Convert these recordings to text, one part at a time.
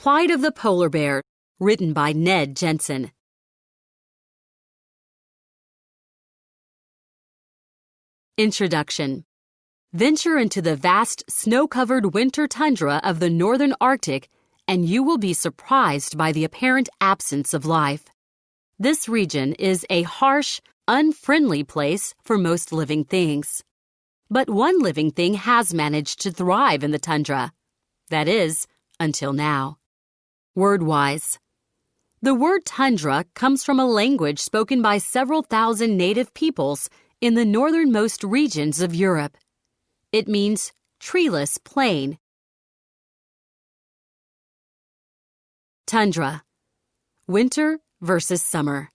Plight of the Polar Bear, written by Ned Jensen. Introduction. Venture into the vast snow-covered winter tundra of the northern Arctic, and you will be surprised by the apparent absence of life. This region is a harsh, unfriendly place for most living things. But one living thing has managed to thrive in the tundra. That is, until now. Word-wise. The word tundra comes from a language spoken by several thousand native peoples in the northernmost regions of Europe. It means treeless plain. Tundra. Winter versus summer.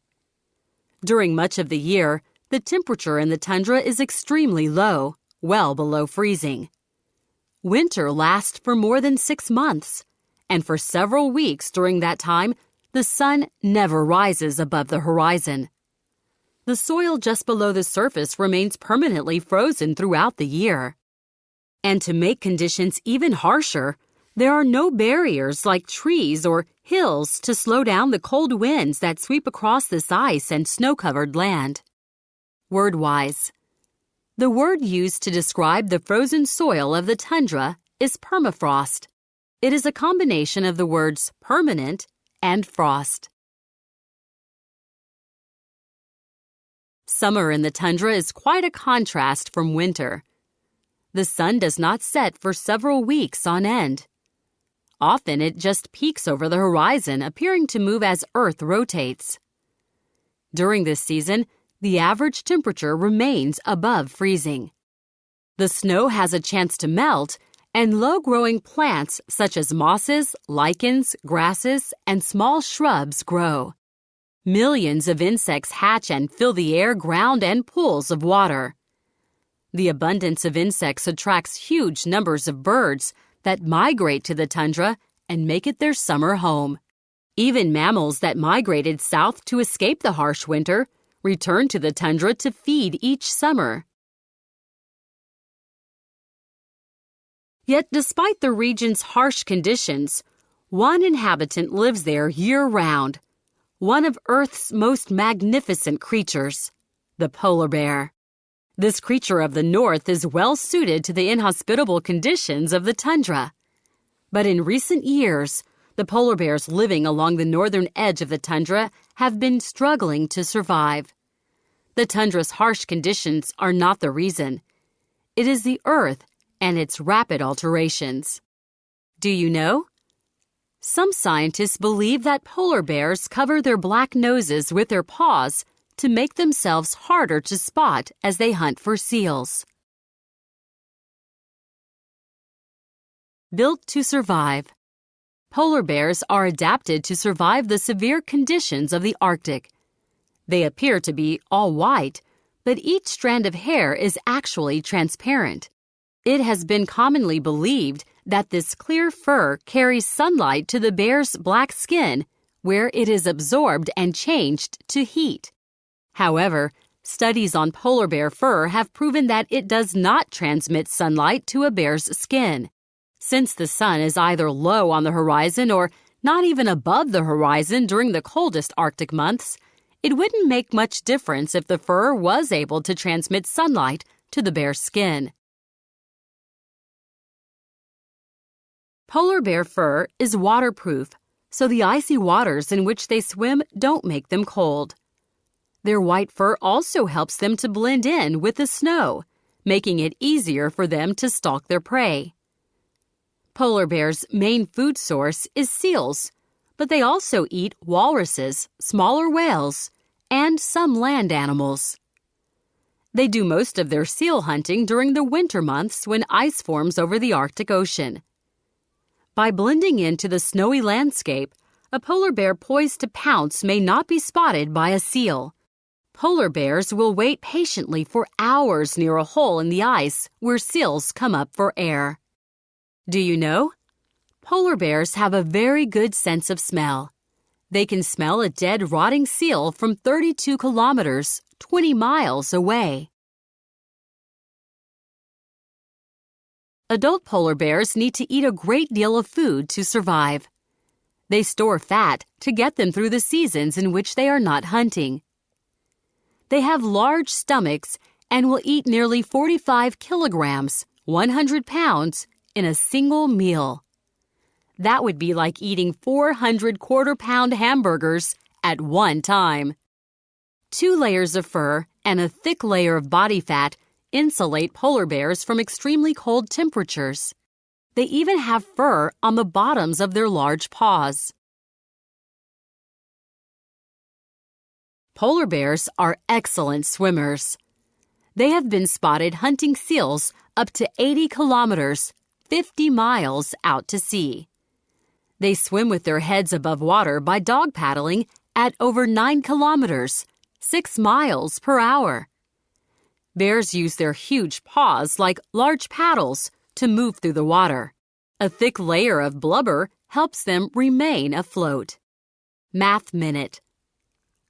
During much of the year, the temperature in the tundra is extremely low, well below freezing. Winter lasts for more than 6 months, and for several weeks during that time, the sun never rises above the horizon. The soil just below the surface remains permanently frozen throughout the year. And to make conditions even harsher, there are no barriers like trees or hills to slow down the cold winds that sweep across this ice and snow-covered land. Word-wise. The word used to describe the frozen soil of the tundra is permafrost. It is a combination of the words permanent and frost. Summer in the tundra is quite a contrast from winter. The sun does not set for several weeks on end. Often it just peeks over the horizon, appearing to move as Earth rotates. During this season, the average temperature remains above freezing. The snow has a chance to melt, and low-growing plants such as mosses, lichens, grasses, and small shrubs grow. Millions of insects hatch and fill the air, ground, and pools of water. The abundance of insects attracts huge numbers of birds that migrate to the tundra and make it their summer home. Even mammals that migrated south to escape the harsh winter return to the tundra to feed each summer. Yet despite the region's harsh conditions, one inhabitant lives there year-round, one of Earth's most magnificent creatures, the polar bear. This creature of the north is well suited to the inhospitable conditions of the tundra. But in recent years, the polar bears living along the northern edge of the tundra have been struggling to survive. The tundra's harsh conditions are not the reason. It is the Earth and its rapid alterations. Do you know? Some scientists believe that polar bears cover their black noses with their paws to make themselves harder to spot as they hunt for seals. Built to survive. Polar bears are adapted to survive the severe conditions of the Arctic. They appear to be all white, but each strand of hair is actually transparent. It has been commonly believed that this clear fur carries sunlight to the bear's black skin, where it is absorbed and changed to heat. However, studies on polar bear fur have proven that it does not transmit sunlight to a bear's skin. Since the sun is either low on the horizon or not even above the horizon during the coldest Arctic months, it wouldn't make much difference if the fur was able to transmit sunlight to the bear's skin. Polar bear fur is waterproof, so the icy waters in which they swim don't make them cold. Their white fur also helps them to blend in with the snow, making it easier for them to stalk their prey. Polar bears' main food source is seals, but they also eat walruses, smaller whales, and some land animals. They do most of their seal hunting during the winter months when ice forms over the Arctic Ocean. By blending into the snowy landscape, a polar bear poised to pounce may not be spotted by a seal. Polar bears will wait patiently for hours near a hole in the ice where seals come up for air. Do you know? Polar bears have a very good sense of smell. They can smell a dead, rotting seal from 32 kilometers, 20 miles away. Adult polar bears need to eat a great deal of food to survive. They store fat to get them through the seasons in which they are not hunting. They have large stomachs and will eat nearly 45 kilograms, 100 pounds, in a single meal. That would be like eating 400 quarter-pound hamburgers at one time. 2 layers of fur and a thick layer of body fat insulate polar bears from extremely cold temperatures. They even have fur on the bottoms of their large paws. Polar bears are excellent swimmers. They have been spotted hunting seals up to 80 kilometers, 50 miles out to sea. They swim with their heads above water by dog paddling at over 9 kilometers, 6 miles per hour. Bears use their huge paws like large paddles to move through the water. A thick layer of blubber helps them remain afloat. Math Minute.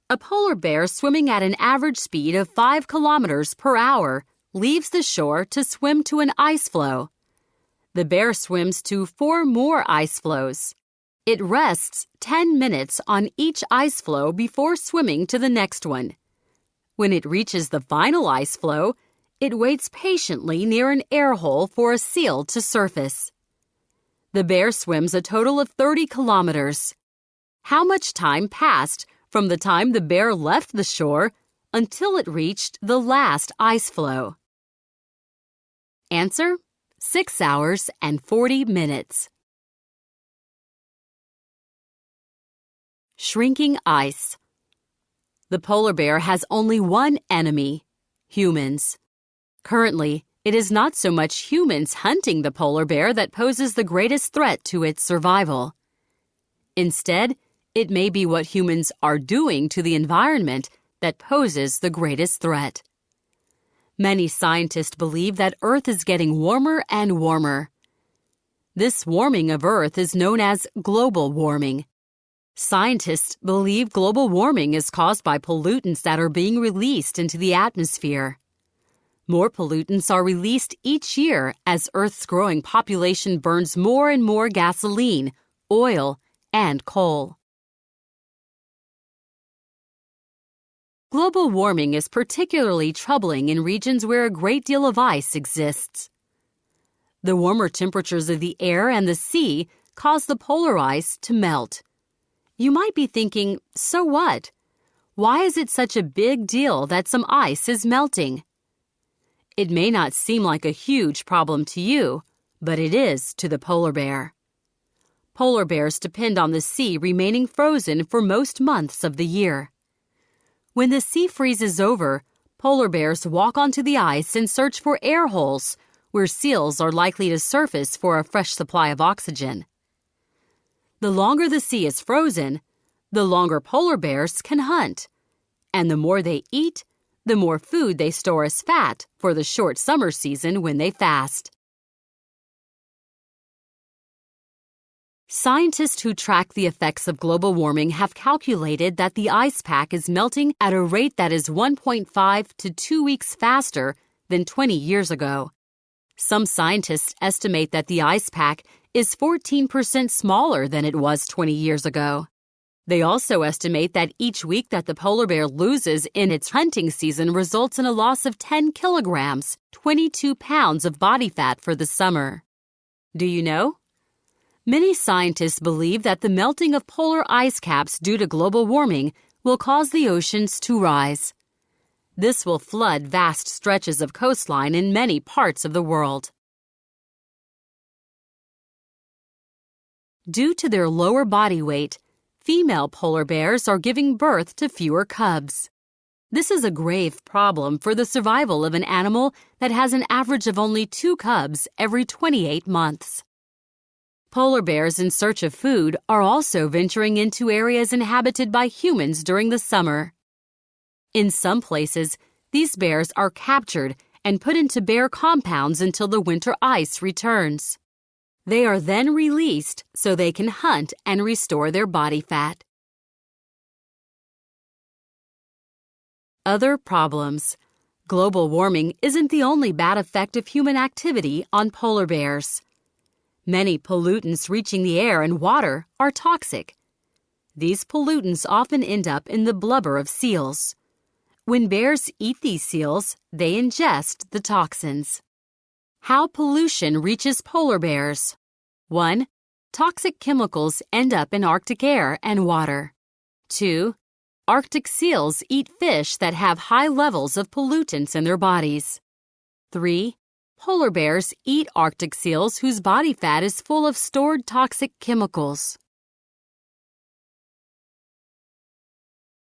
A polar bear swimming at an average speed of 5 kilometers per hour leaves the shore to swim to an ice floe. The bear swims to 4 more ice floes. It rests 10 minutes on each ice floe before swimming to the next one. When it reaches the final ice floe, it waits patiently near an air hole for a seal to surface. The bear swims a total of 30 kilometers. How much time passed from the time the bear left the shore until it reached the last ice floe? Answer: 6 hours and 40 minutes. Shrinking ice. The polar bear has only one enemy: humans. Currently, it is not so much humans hunting the polar bear that poses the greatest threat to its survival. Instead, it may be what humans are doing to the environment that poses the greatest threat. Many scientists believe that Earth is getting warmer and warmer. This warming of Earth is known as global warming. Scientists believe global warming is caused by pollutants that are being released into the atmosphere. More pollutants are released each year as Earth's growing population burns more and more gasoline, oil, and coal. Global warming is particularly troubling in regions where a great deal of ice exists. The warmer temperatures of the air and the sea cause the polar ice to melt. You might be thinking, so what? Why is it such a big deal that some ice is melting? It may not seem like a huge problem to you, but it is to the polar bear. Polar bears depend on the sea remaining frozen for most months of the year. When the sea freezes over, polar bears walk onto the ice and search for air holes where seals are likely to surface for a fresh supply of oxygen. The longer the sea is frozen, the longer polar bears can hunt. And the more they eat, the more food they store as fat for the short summer season when they fast. Scientists who track the effects of global warming have calculated that the ice pack is melting at a rate that is 1.5 to 2 weeks faster than 20 years ago. Some scientists estimate that the ice pack is 14% smaller than it was 20 years ago. They also estimate that each week that the polar bear loses in its hunting season results in a loss of 10 kilograms, 22 pounds of body fat for the summer. Do you know? Many scientists believe that the melting of polar ice caps due to global warming will cause the oceans to rise. This will flood vast stretches of coastline in many parts of the world. Due to their lower body weight, female polar bears are giving birth to fewer cubs. This is a grave problem for the survival of an animal that has an average of only 2 cubs every 28 months. Polar bears in search of food are also venturing into areas inhabited by humans during the summer. In some places, these bears are captured and put into bear compounds until the winter ice returns. They are then released so they can hunt and restore their body fat. Other problems. Global warming isn't the only bad effect of human activity on polar bears. Many pollutants reaching the air and water are toxic These pollutants often end up in the blubber of seals. When bears eat these seals, they ingest the toxins. How pollution reaches polar bears. 1. Toxic chemicals end up in Arctic air and water. 2. Arctic seals eat fish that have high levels of pollutants in their bodies. 3. Polar bears eat Arctic seals whose body fat is full of stored toxic chemicals.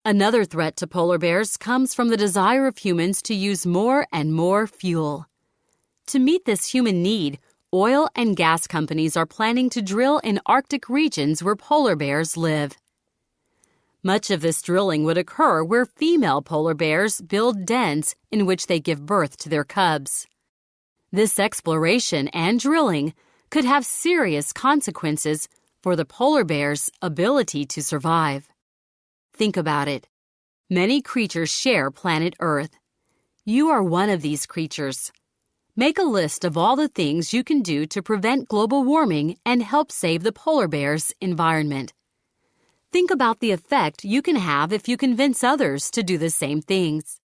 Another threat to polar bears comes from the desire of humans to use more and more fuel. To meet this human need, oil and gas companies are planning to drill in Arctic regions where polar bears live. Much of this drilling would occur where female polar bears build dens in which they give birth to their cubs. This exploration and drilling could have serious consequences for the polar bear's ability to survive. Think about it. Many creatures share planet Earth. You are one of these creatures. Make a list of all the things you can do to prevent global warming and help save the polar bear's environment. Think about the effect you can have if you convince others to do the same things.